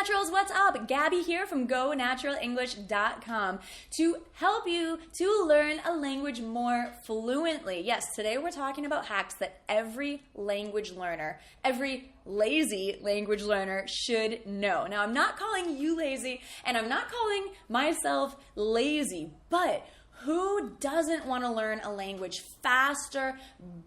Naturals, what's up? Gabby here from GoNaturalEnglish.com to help you to learn a language more fluently. Yes, today we're talking about hacks that every language learner, every lazy language learner should know. Now, I'm not calling you lazy, and I'm not calling myself lazy, but who doesn't want to learn a language faster,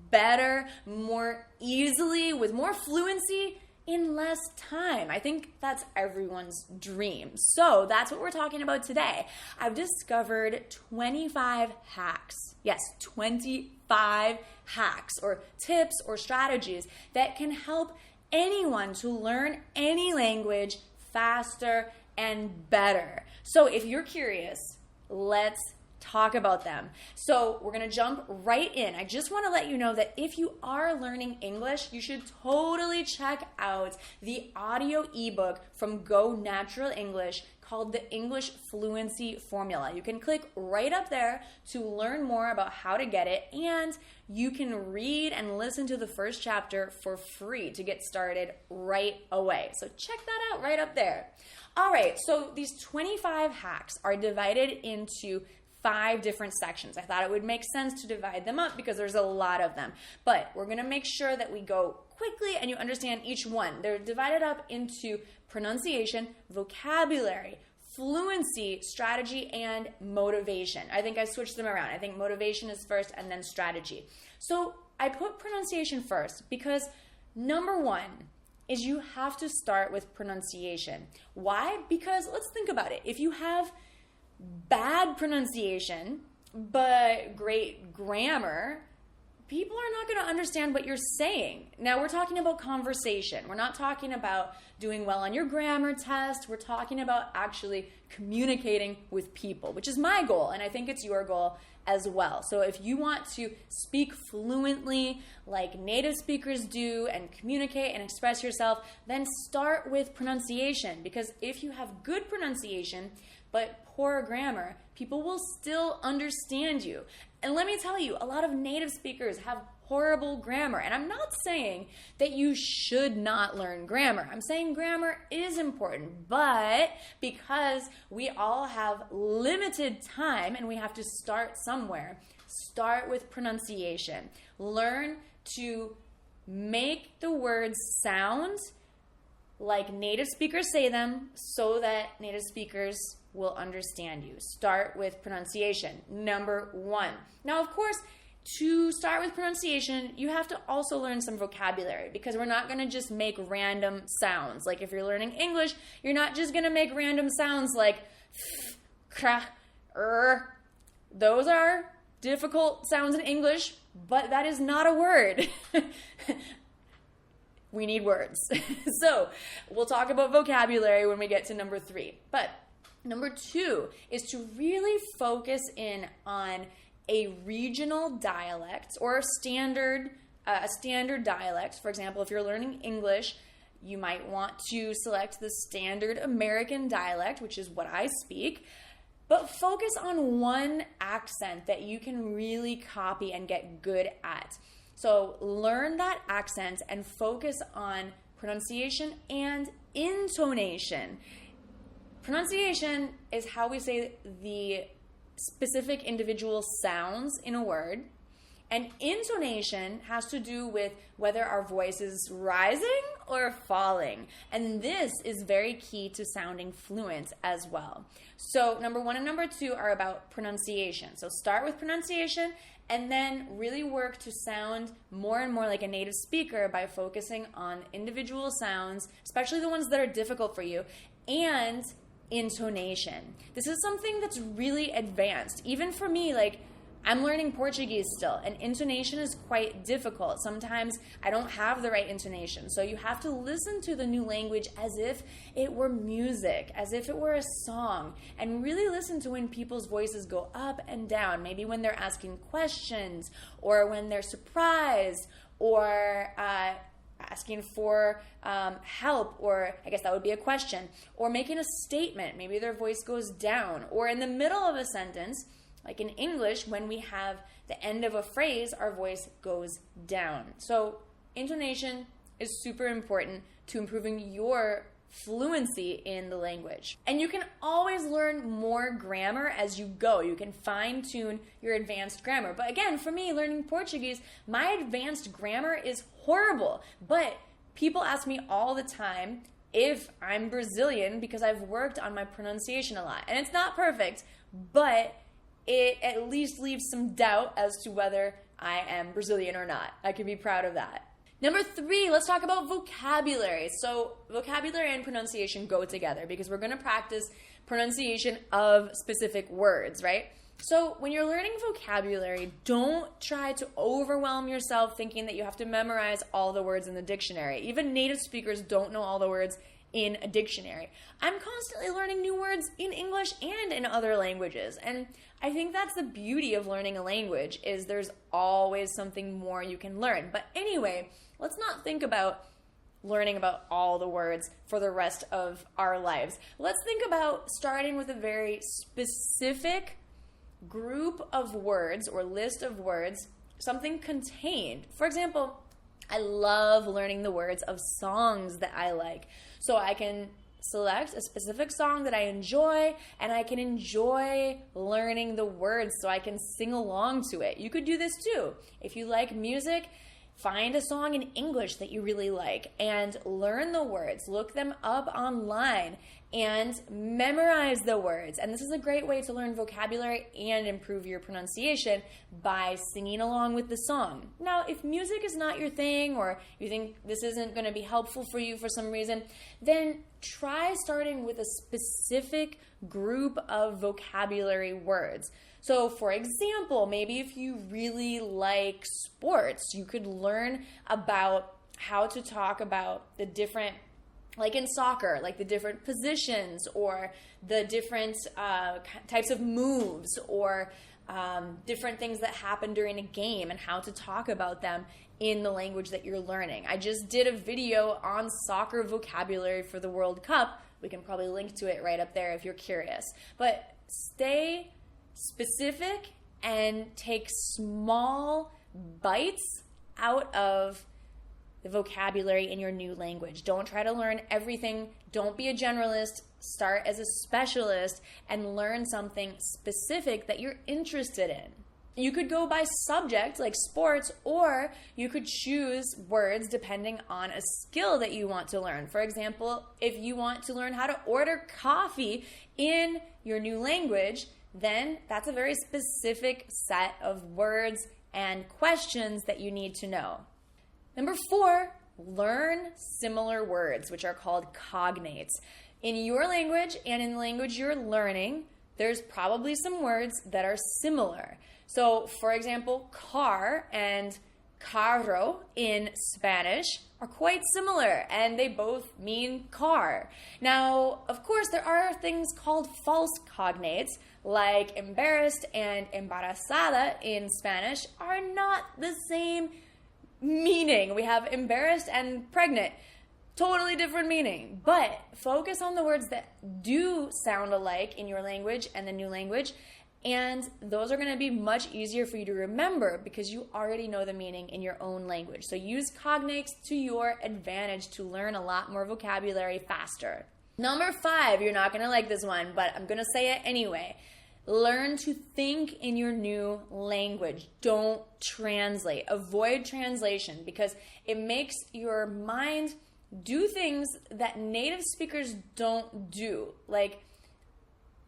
better, more easily, with more fluency, in less time? I think that's everyone's dream. So that's what we're talking about today. I've discovered 25 hacks. Yes, 25 hacks or tips or strategies that can help anyone to learn any language faster and better. So if you're curious, let's talk about them. So we're going to jump right in. I just want to let you know that if you are learning English, you should totally check out the audio ebook from Go Natural English called the English Fluency Formula. You can click right up there to learn more about how to get it, and you can read and listen to the first chapter for free to get started right away. So check that out right up there. All right, so these 25 hacks are divided into 5 different sections. I thought it would make sense to divide them up because there's a lot of them. But we're going to make sure that we go quickly and you understand each one. They're divided up into pronunciation, vocabulary, fluency, strategy, and motivation. I think I switched them around. I think motivation is first and then strategy. So I put pronunciation first because number 1 is you have to start with pronunciation. Why? Because let's think about it. If you have bad pronunciation, but great grammar, people are not going to understand what you're saying. Now, we're talking about conversation. We're not talking about doing well on your grammar test. We're talking about actually communicating with people, which is my goal, and I think it's your goal as well. So if you want to speak fluently like native speakers do and communicate and express yourself, then start with pronunciation, because if you have good pronunciation but poor grammar, people will still understand you. And let me tell you, a lot of native speakers have horrible grammar. And I'm not saying that you should not learn grammar. I'm saying grammar is important, but because we all have limited time and we have to start somewhere, start with pronunciation. Learn to make the words sound like native speakers say them so that native speakers will understand you. Start with pronunciation, number 1. Now, of course, to start with pronunciation, you have to also learn some vocabulary, because we're not going to just make random sounds. Like if you're learning English, you're not just going to make random sounds like Those are difficult sounds in English, but that is not a word. We need words. So we'll talk about vocabulary when we get to number 3. But number 2 is to really focus in on a regional dialect or a standard dialect. For example, if you're learning English, you might want to select the standard American dialect, which is what I speak. But focus on one accent that you can really copy and get good at. So learn that accent and focus on pronunciation and intonation. Pronunciation is how we say the specific individual sounds in a word, and intonation has to do with whether our voice is rising or falling. And this is very key to sounding fluent as well. So number 1 and number 2 are about pronunciation. So start with pronunciation and then really work to sound more and more like a native speaker by focusing on individual sounds, especially the ones that are difficult for you, and intonation. This is something that's really advanced. Even for me, like, I'm learning Portuguese still, and intonation is quite difficult. Sometimes I don't have the right intonation, so you have to listen to the new language as if it were music, as if it were a song, and really listen to when people's voices go up and down, maybe when they're asking questions, or when they're surprised, or asking for help, or I guess that would be a question, or making a statement. Maybe their voice goes down, or in the middle of a sentence, like in English, when we have the end of a phrase, our voice goes down. So intonation is super important to improving your fluency in the language. And you can always learn more grammar as you go. You can fine-tune your advanced grammar. But again, for me, learning Portuguese, my advanced grammar is horrible. But people ask me all the time if I'm Brazilian because I've worked on my pronunciation a lot. And it's not perfect, but it at least leaves some doubt as to whether I am Brazilian or not. I can be proud of that. Number 3, let's talk about vocabulary. So vocabulary and pronunciation go together because we're going to practice pronunciation of specific words, right? So when you're learning vocabulary, don't try to overwhelm yourself thinking that you have to memorize all the words in the dictionary. Even native speakers don't know all the words in a dictionary. I'm constantly learning new words in English and in other languages. And I think that's the beauty of learning a language, is there's always something more you can learn. But anyway, let's not think about learning about all the words for the rest of our lives. Let's think about starting with a very specific group of words or list of words, something contained. For example, I love learning the words of songs that I like. So I can select a specific song that I enjoy, and I can enjoy learning the words so I can sing along to it. You could do this too. If you like music, find a song in English that you really like and learn the words. Look them up online and memorize the words. And this is a great way to learn vocabulary and improve your pronunciation by singing along with the song. Now, if music is not your thing, or you think this isn't going to be helpful for you for some reason, then try starting with a specific group of vocabulary words. So, for example, maybe if you really like sports, you could learn about how to talk about the different, like in soccer, like the different positions or the different types of moves or different things that happen during a game and how to talk about them in the language that you're learning. I just did a video on soccer vocabulary for the World Cup. We can probably link to it right up there if you're curious. But stay specific and take small bites out of the vocabulary in your new language. Don't try to learn everything. Don't be a generalist. Start as a specialist and learn something specific that you're interested in. You could go by subject, like sports, or you could choose words depending on a skill that you want to learn. For example, if you want to learn how to order coffee in your new language, then that's a very specific set of words and questions that you need to know. Number 4, learn similar words, which are called cognates. In your language and in the language you're learning, there's probably some words that are similar. So, for example, car and carro in Spanish are quite similar, and they both mean car. Now, of course, there are things called false cognates, like embarrassed and embarazada in Spanish are not the same meaning. We have embarrassed and pregnant, totally different meaning. But focus on the words that do sound alike in your language and the new language, and those are going to be much easier for you to remember because you already know the meaning in your own language. So use cognates to your advantage to learn a lot more vocabulary faster. Number 5, you're not going to like this one, but I'm going to say it anyway. Learn to think in your new language. Don't translate. Avoid translation because it makes your mind do things that native speakers don't do. Like,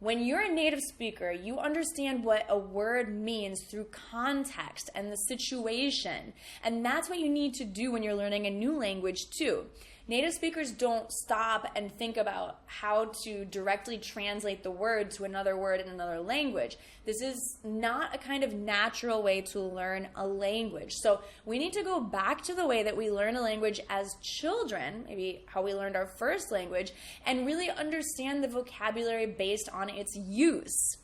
when you're a native speaker, you understand what a word means through context and the situation. And that's what you need to do when you're learning a new language too. Native speakers don't stop and think about how to directly translate the word to another word in another language. This is not a kind of natural way to learn a language. So we need to go back to the way that we learn a language as children, maybe how we learned our first language, and really understand the vocabulary based on its use.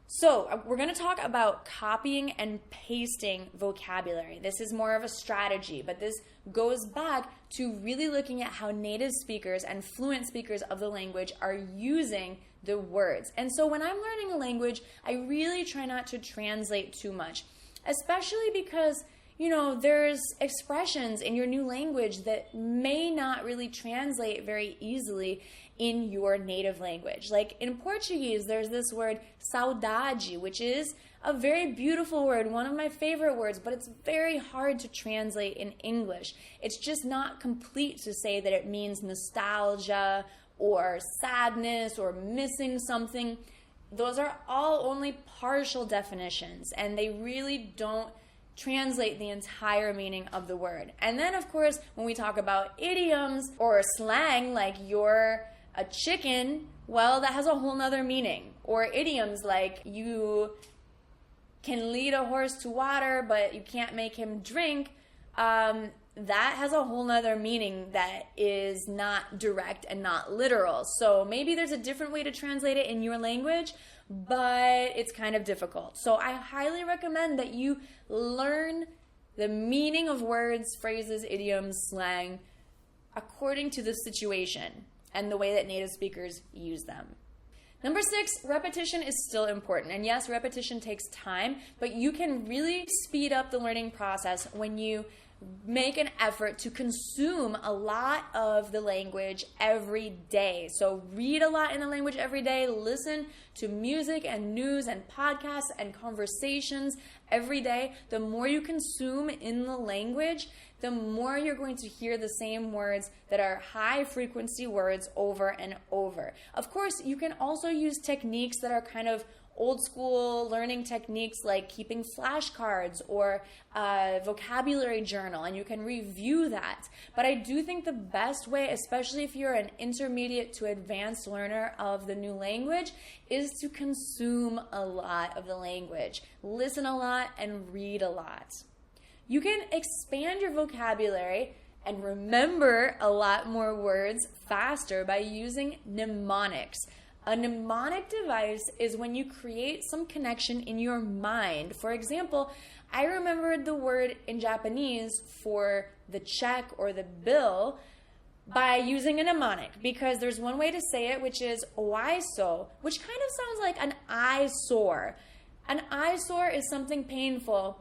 So we're going to talk about copying and pasting vocabulary. This is more of a strategy, but this goes back to really looking at how native speakers and fluent speakers of the language are using the words. And so when I'm learning a language, I really try not to translate too much, especially because there's expressions in your new language that may not really translate very easily in your native language. Like in Portuguese, there's this word saudade, which is a very beautiful word, one of my favorite words, but it's very hard to translate in English. It's just not complete to say that it means nostalgia or sadness or missing something. Those are all only partial definitions, and they really don't translate the entire meaning of the word. And then, of course, when we talk about idioms or slang, like you're a chicken, well, that has a whole nother meaning. Or idioms like you can lead a horse to water, but you can't make him drink. That has a whole nother meaning that is not direct and not literal. So maybe there's a different way to translate it in your language, but it's kind of difficult. So I highly recommend that you learn the meaning of words, phrases, idioms, slang, according to the situation and the way that native speakers use them. Number 6, repetition is still important. And yes, repetition takes time, but you can really speed up the learning process when you make an effort to consume a lot of the language every day. So read a lot in the language every day, listen to music and news and podcasts and conversations every day. The more you consume in the language, the more you're going to hear the same words that are high frequency words over and over. Of course, you can also use techniques that are kind of old school learning techniques like keeping flashcards or a vocabulary journal, and you can review that. But I do think the best way, especially if you're an intermediate to advanced learner of the new language, is to consume a lot of the language. Listen a lot and read a lot. You can expand your vocabulary and remember a lot more words faster by using mnemonics. A mnemonic device is when you create some connection in your mind. For example, I remembered the word in Japanese for the check or the bill by using a mnemonic, because there's one way to say it, which is oiso, which kind of sounds like an eyesore. An eyesore is something painful.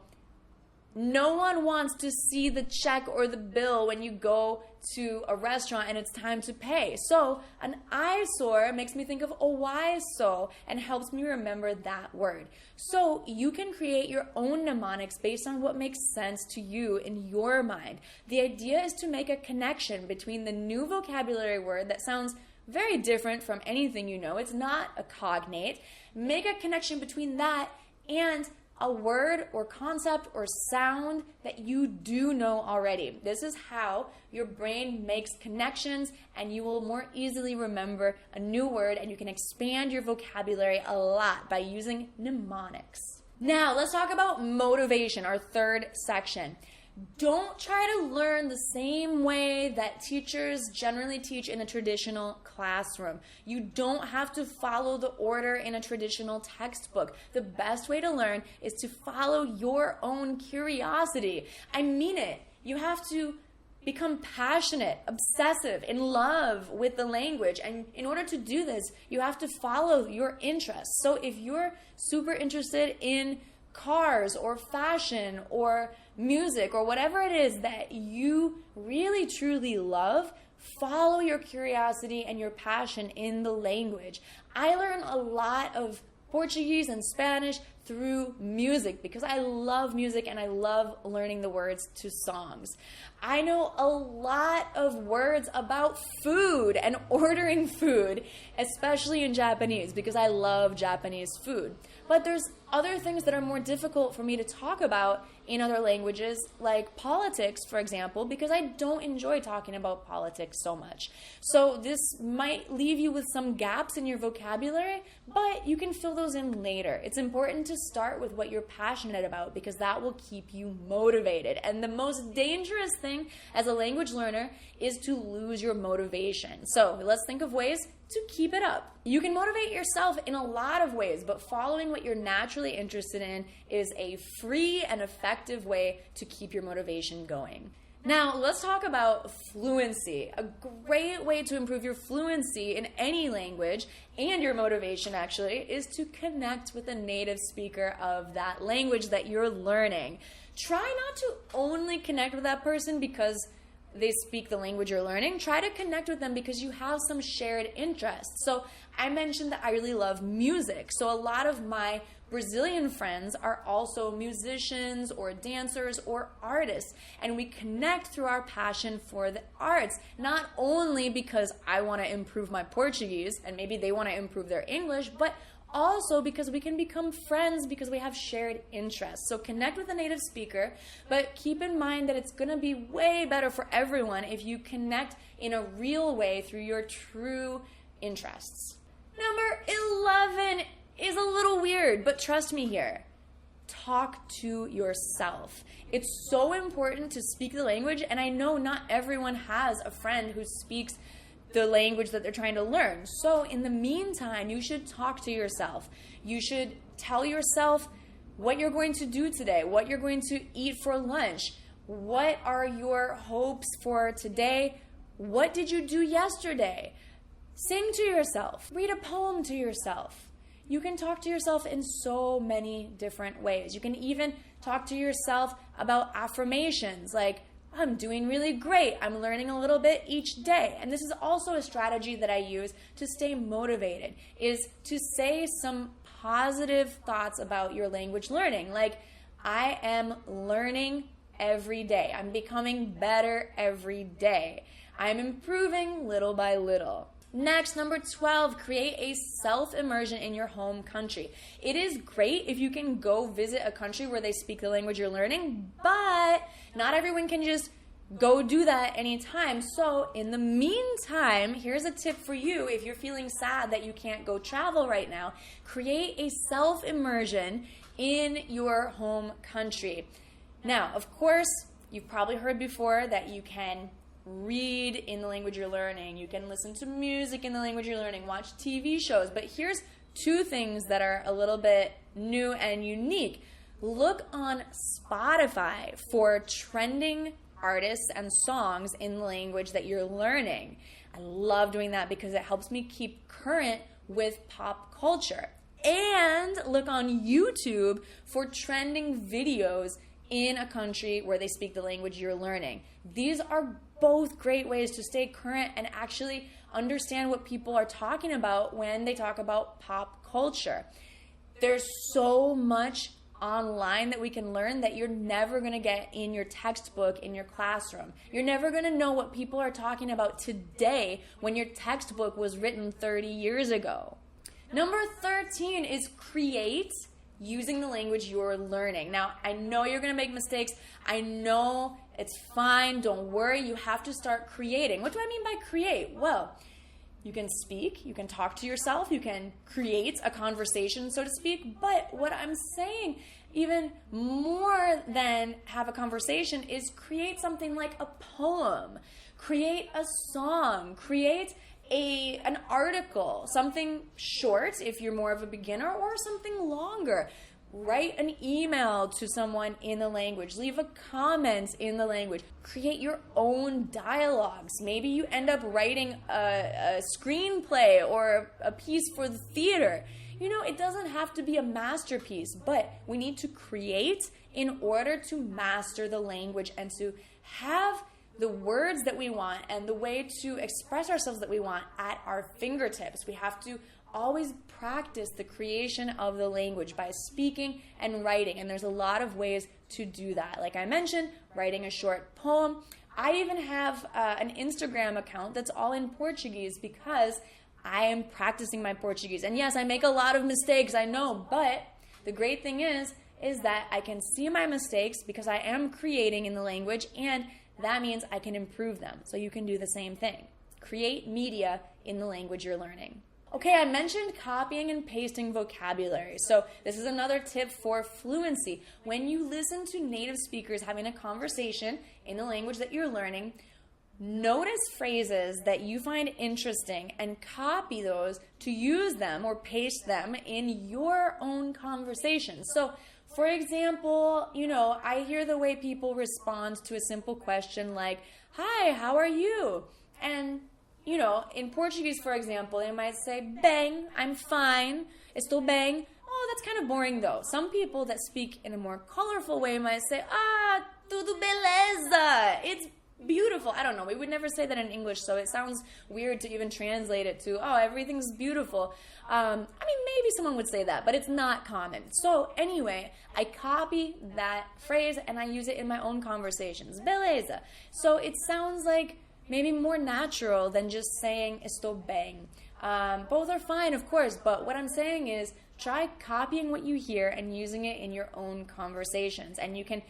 No one wants to see the check or the bill when you go to a restaurant and it's time to pay. So an eyesore makes me think of oiso and helps me remember that word. So you can create your own mnemonics based on what makes sense to you in your mind. The idea is to make a connection between the new vocabulary word that sounds very different from anything you know. It's not a cognate. Make a connection between that and a word or concept or sound that you do know already. This is how your brain makes connections, and you will more easily remember a new word, and you can expand your vocabulary a lot by using mnemonics. Now, let's talk about motivation, our third section. Don't try to learn the same way that teachers generally teach in a traditional classroom. You don't have to follow the order in a traditional textbook. The best way to learn is to follow your own curiosity. I mean it. You have to become passionate, obsessive, in love with the language. And in order to do this, you have to follow your interests. So if you're super interested in cars or fashion or music or whatever it is that you really truly love, follow your curiosity and your passion in the language. I learn a lot of Portuguese and Spanish through music because I love music and I love learning the words to songs. I know a lot of words about food and ordering food, especially in Japanese, because I love Japanese food. But there's other things that are more difficult for me to talk about in other languages, like politics, for example, because I don't enjoy talking about politics so much. So this might leave you with some gaps in your vocabulary, but you can fill those in later. It's important to start with what you're passionate about because that will keep you motivated. And the most dangerous thing as a language learner is to lose your motivation. So let's think of ways to keep it up. You can motivate yourself in a lot of ways, but following what you're naturally interested in is a free and effective way to keep your motivation going. Now, let's talk about fluency. A great way to improve your fluency in any language, and your motivation actually, is to connect with a native speaker of that language that you're learning. Try not to only connect with that person because they speak the language you're learning. Try to connect with them because you have some shared interests. So I mentioned that I really love music. So a lot of my Brazilian friends are also musicians or dancers or artists, and we connect through our passion for the arts, not only because I want to improve my Portuguese and maybe they want to improve their English, but also because we can become friends because we have shared interests. So connect with a native speaker, but keep in mind that it's going to be way better for everyone if you connect in a real way through your true interests. Number 11 is a little weird, but trust me here. Talk to yourself. It's so important to speak the language, and I know not everyone has a friend who speaks the language that they're trying to learn. So in the meantime, you should talk to yourself. You should tell yourself what you're going to do today, what you're going to eat for lunch, what are your hopes for today, what did you do yesterday? Sing to yourself, read a poem to yourself. You can talk to yourself in so many different ways. You can even talk to yourself about affirmations like, I'm doing really great. I'm learning a little bit each day. And this is also a strategy that I use to stay motivated, is to say some positive thoughts about your language learning. Like, I am learning every day. I'm becoming better every day. I'm improving little by little. Next, number 12, create a self-immersion in your home country. It is great if you can go visit a country where they speak the language you're learning, but not everyone can just go do that anytime. So in the meantime, here's a tip for you. If you're feeling sad that you can't go travel right now, create a self-immersion in your home country. Now, of course, you've probably heard before that you can read in the language you're learning, you can listen to music in the language you're learning, watch TV shows, but here's two things that are a little bit new and unique. Look on Spotify for trending artists and songs in the language that you're learning. I love doing that because it helps me keep current with pop culture. And look on YouTube for trending videos in a country where they speak the language you're learning. These are both great ways to stay current and actually understand what people are talking about when they talk about pop culture. There's so much online that we can learn that you're never going to get in your textbook in your classroom. You're never going to know what people are talking about today when your textbook was written 30 years ago. Number 13 is create using the language you're learning. Now, I know you're going to make mistakes. I know it's fine. Don't worry. You have to start creating. What do I mean by create? Well, you can speak, you can talk to yourself, you can create a conversation, so to speak. But what I'm saying, even more than have a conversation, is create something like a poem, create a song, create an article, something short if you're more of a beginner, or something longer. Write an email to someone in the language. Leave a comment in the language. Create your own dialogues. Maybe you end up writing a screenplay or a piece for the theater. You know, it doesn't have to be a masterpiece, but we need to create in order to master the language and to have the words that we want and the way to express ourselves that we want at our fingertips. We have to always practice the creation of the language by speaking and writing, and there's a lot of ways to do that. Like I mentioned, writing a short poem. I even have an Instagram account that's all in Portuguese because I am practicing my Portuguese. And yes, I make a lot of mistakes, I know, but the great thing is that I can see my mistakes because I am creating in the language, and that means I can improve them. So you can do the same thing. Create media in the language you're learning. Okay, I mentioned copying and pasting vocabulary. So this is another tip for fluency. When you listen to native speakers having a conversation in the language that you're learning, notice phrases that you find interesting and copy those to use them or paste them in your own conversation. So, For example, I hear the way people respond to a simple question like, "Hi, how are you?" And, in Portuguese, for example, they might say, "Bem, I'm fine, estou bem." Oh, that's kind of boring though. Some people that speak in a more colorful way might say, "Ah, tudo beleza." It's beautiful. I don't know. We would never say that in English, so it sounds weird to even translate it to, "Oh, everything's beautiful." Maybe someone would say that, but it's not common. So anyway, I copy that phrase and I use it in my own conversations. Beleza. So it sounds like maybe more natural than just saying estou bem. Both are fine, of course, but what I'm saying is try copying what you hear and using it in your own conversations. And you can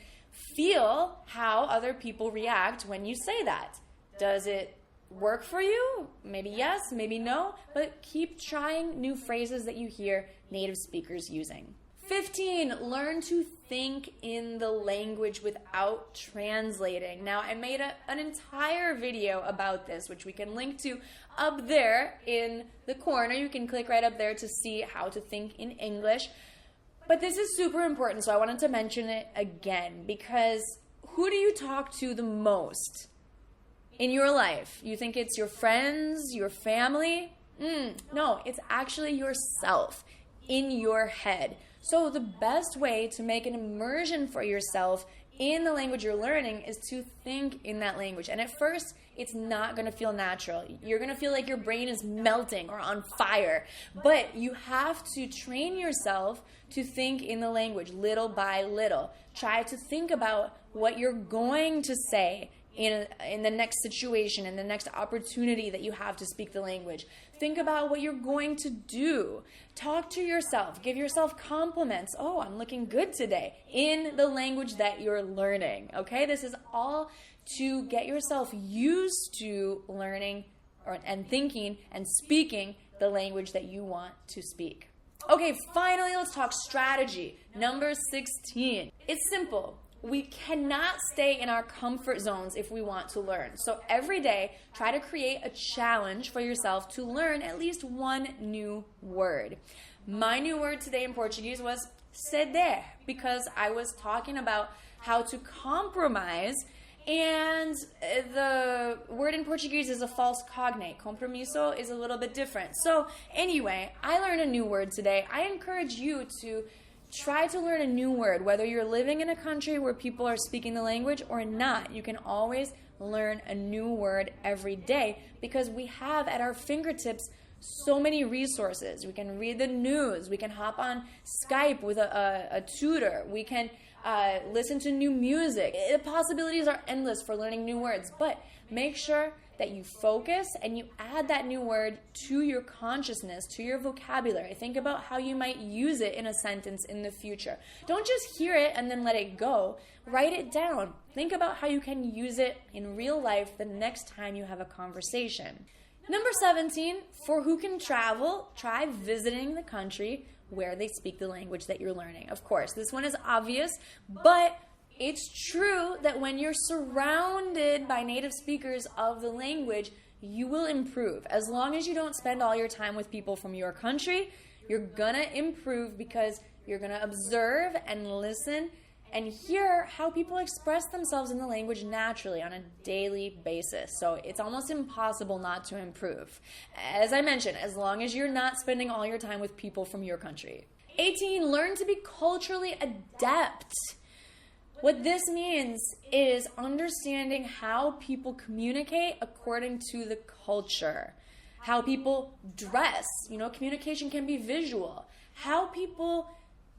feel how other people react when you say that. Does it work for you? Maybe yes, maybe no, but keep trying new phrases that you hear native speakers using. 15, learn to think in the language without translating. Now, I made an entire video about this, which we can link to up there in the corner. You can click right up there to see how to think in English. But this is super important, so I wanted to mention it again, because who do you talk to the most in your life? You think it's your friends, your family? No, it's actually yourself in your head. So the best way to make an immersion for yourself in the language you're learning is to think in that language. And at first, it's not going to feel natural. You're going to feel like your brain is melting or on fire. But you have to train yourself to think in the language little by little. Try to think about what you're going to say in the next situation, in the next opportunity that you have to speak the language. Think about what you're going to do. Talk to yourself. Give yourself compliments. "Oh, I'm looking good today," in the language that you're learning. Okay? This is all to get yourself used to learning and thinking and speaking the language that you want to speak. Okay, finally, let's talk strategy. Number 16. It's simple. We cannot stay in our comfort zones if we want to learn. So every day, try to create a challenge for yourself to learn at least one new word. My new word today in Portuguese was ceder, because I was talking about how to compromise, and the word in Portuguese is a false cognate. Compromiso is a little bit different. So anyway, I learned a new word today. I encourage you to try to learn a new word, whether you're living in a country where people are speaking the language or not. You can always learn a new word every day because we have at our fingertips so many resources. We can read the news. We can hop on Skype with a tutor. We can listen to new music. The possibilities are endless for learning new words, but make sure that you focus and you add that new word to your consciousness, to your vocabulary. Think about how you might use it in a sentence in the future. Don't just hear it and then let it go. Write it down. Think about how you can use it in real life the next time you have a conversation. Number 17, for who can travel, try visiting the country where they speak the language that you're learning. Of course, this one is obvious, but it's true that when you're surrounded by native speakers of the language, you will improve. As long as you don't spend all your time with people from your country, you're gonna improve because you're gonna observe and listen and hear how people express themselves in the language naturally on a daily basis. So it's almost impossible not to improve. As I mentioned, as long as you're not spending all your time with people from your country. 18, learn to be culturally adept. What this means is understanding how people communicate according to the culture, how people dress. Communication can be visual. How people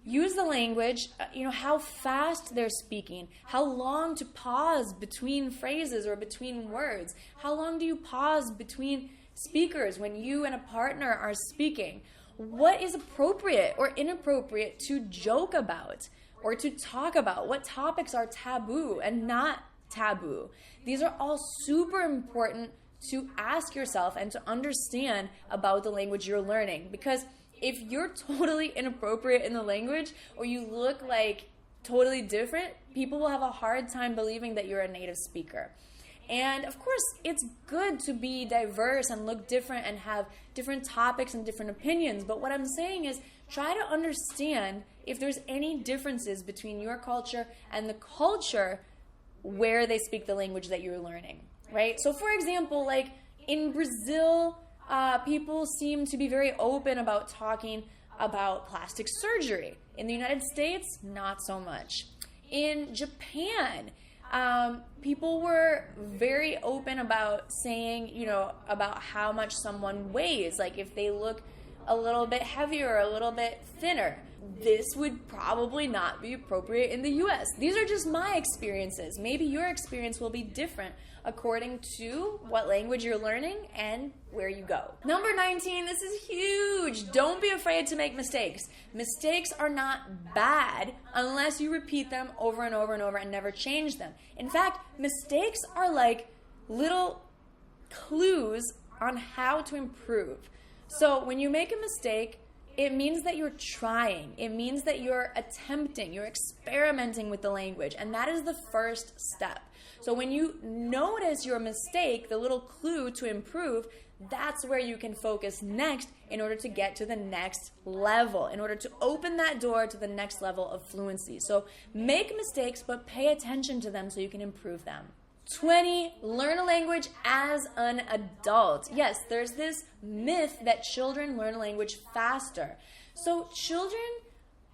use the language, how fast they're speaking, how long to pause between phrases or between words, how long do you pause between speakers when you and a partner are speaking, what is appropriate or inappropriate to joke about or to talk about, what topics are taboo and not taboo. These are all super important to ask yourself and to understand about the language you're learning, because if you're totally inappropriate in the language or you look like totally different, people will have a hard time believing that you're a native speaker. And of course, it's good to be diverse and look different and have different topics and different opinions. But what I'm saying is try to understand if there's any differences between your culture and the culture where they speak the language that you're learning, right? So for example, like in Brazil, people seem to be very open about talking about plastic surgery. In the United States, not so much. In Japan, people were very open about saying, about how much someone weighs. Like if they look a little bit heavier or a little bit thinner. This would probably not be appropriate in the US. These are just my experiences. Maybe your experience will be different according to what language you're learning and where you go. Number 19, this is huge. Don't be afraid to make mistakes. Mistakes are not bad unless you repeat them over and over and over and never change them. In fact, mistakes are like little clues on how to improve. So when you make a mistake, it means that you're trying. It means that you're attempting, you're experimenting with the language, and that is the first step. So when you notice your mistake, the little clue to improve, that's where you can focus next in order to get to the next level, in order to open that door to the next level of fluency. So make mistakes, but pay attention to them so you can improve them. 20, learn a language as an adult. Yes, there's this myth that children learn a language faster. So children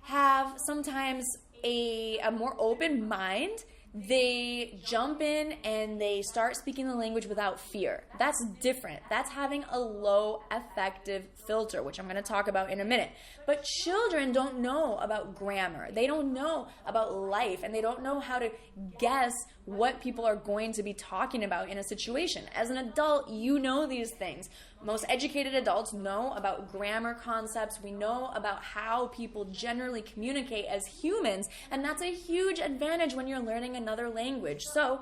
have sometimes a more open mind. They jump in and they start speaking the language without fear. That's different. That's having a low affective filter, which I'm going to talk about in a minute. But children don't know about grammar. They don't know about life, and they don't know how to guess what people are going to be talking about in a situation. As an adult, you know these things. Most educated adults know about grammar concepts. We know about how people generally communicate as humans, and that's a huge advantage when you're learning another language. So,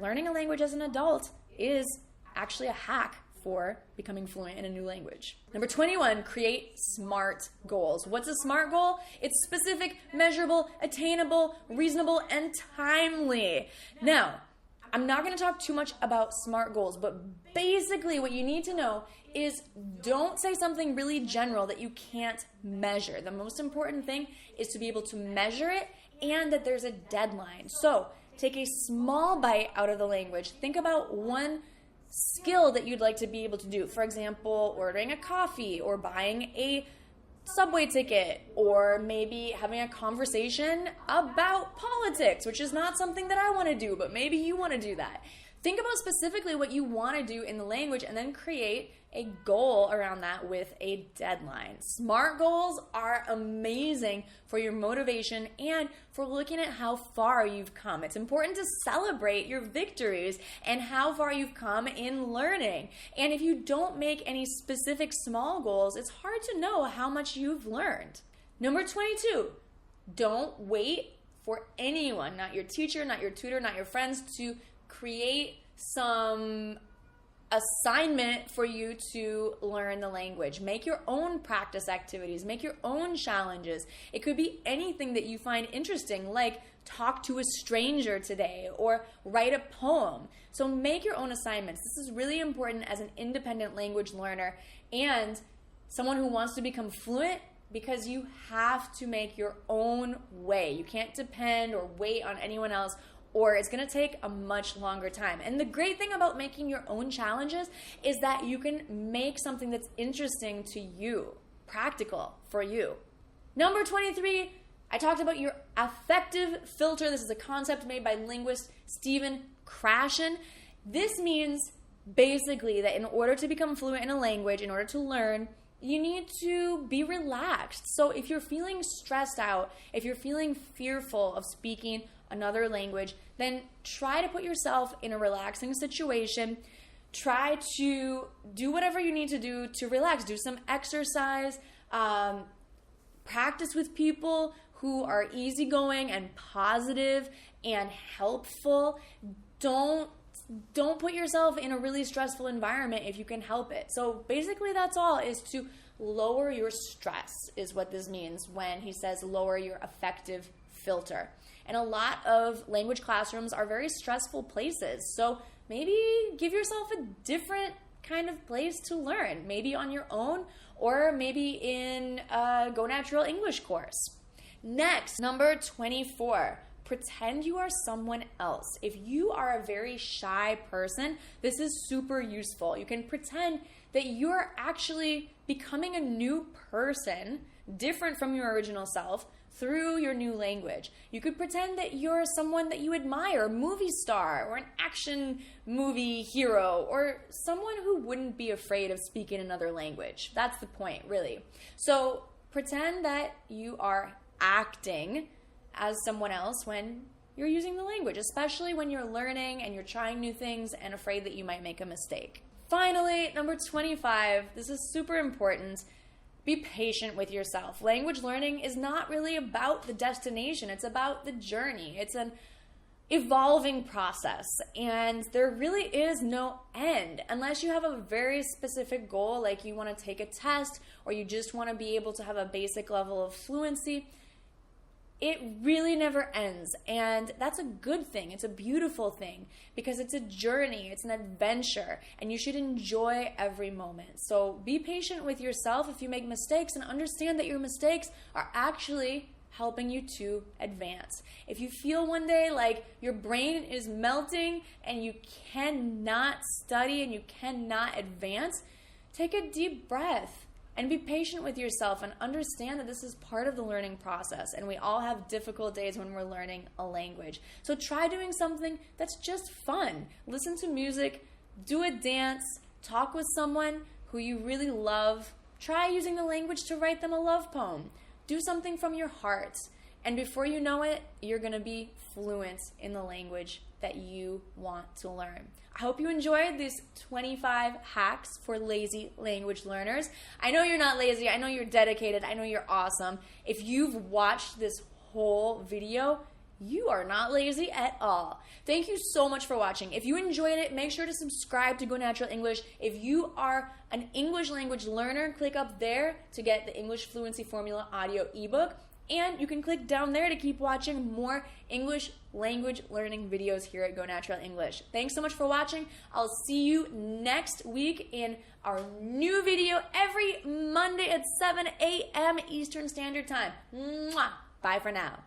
learning a language as an adult is actually a hack for becoming fluent in a new language. Number 21, create SMART goals. What's a SMART goal? It's specific, measurable, attainable, reasonable, and timely. Now, I'm not going to talk too much about SMART goals, but basically what you need to know is don't say something really general that you can't measure. The most important thing is to be able to measure it and that there's a deadline. So take a small bite out of the language. Think about one skill that you'd like to be able to do. For example, ordering a coffee or buying a subway ticket, or maybe having a conversation about politics, which is not something that I want to do, but maybe you want to do that. Think about specifically what you want to do in the language and then create a goal around that with a deadline. SMART goals are amazing for your motivation and for looking at how far you've come. It's important to celebrate your victories and how far you've come in learning. And if you don't make any specific small goals, it's hard to know how much you've learned. Number 22, don't wait for anyone, not your teacher, not your tutor, not your friends, to create some assignment for you to learn the language. Make your own practice activities, make your own challenges. It could be anything that you find interesting, like talk to a stranger today or write a poem. So make your own assignments. This is really important as an independent language learner and someone who wants to become fluent, because you have to make your own way. You can't depend or wait on anyone else, or it's going to take a much longer time. And the great thing about making your own challenges is that you can make something that's interesting to you, practical for you. Number 23, I talked about your affective filter. This is a concept made by linguist Stephen Krashen. This means basically that in order to become fluent in a language, in order to learn, you need to be relaxed. So if you're feeling stressed out, if you're feeling fearful of speaking another language, then try to put yourself in a relaxing situation. Try to do whatever you need to do to relax. Do some exercise. Practice with people who are easygoing and positive and helpful. Don't put yourself in a really stressful environment if you can help it. So basically that's all, is to lower your stress is what this means when he says lower your affective filter. And a lot of language classrooms are very stressful places. So maybe give yourself a different kind of place to learn, maybe on your own or maybe in a Go Natural English course. Next, number 24, pretend you are someone else. If you are a very shy person, this is super useful. You can pretend that you're actually becoming a new person, different from your original self, through your new language. You could pretend that you're someone that you admire, a movie star or an action movie hero, or someone who wouldn't be afraid of speaking another language. That's the point, really. So pretend that you are acting as someone else when you're using the language, especially when you're learning and you're trying new things and afraid that you might make a mistake. Finally, number 25, this is super important. Be patient with yourself. Language learning is not really about the destination. It's about the journey. It's an evolving process, and there really is no end unless you have a very specific goal, like you want to take a test or you just want to be able to have a basic level of fluency. It really never ends, and that's a good thing. It's a beautiful thing because it's a journey, it's an adventure, and you should enjoy every moment. So be patient with yourself if you make mistakes, and understand that your mistakes are actually helping you to advance. If you feel one day like your brain is melting and you cannot study and you cannot advance, take a deep breath. And be patient with yourself and understand that this is part of the learning process, and we all have difficult days when we're learning a language. So try doing something that's just fun. Listen to music, do a dance, talk with someone who you really love. Try using the language to write them a love poem. Do something from your heart. And before you know it, you're going to be fluent in the language that you want to learn. I hope you enjoyed these 25 hacks for lazy language learners. I know you're not lazy. I know you're dedicated. I know you're awesome. If you've watched this whole video, you are not lazy at all. Thank you so much for watching. If you enjoyed it, make sure to subscribe to Go Natural English. If you are an English language learner, click up there to get the English Fluency Formula audio ebook. And you can click down there to keep watching more English language learning videos here at Go Natural English. Thanks so much for watching. I'll see you next week in our new video every Monday at 7 a.m. Eastern Standard Time. Mwah! Bye for now.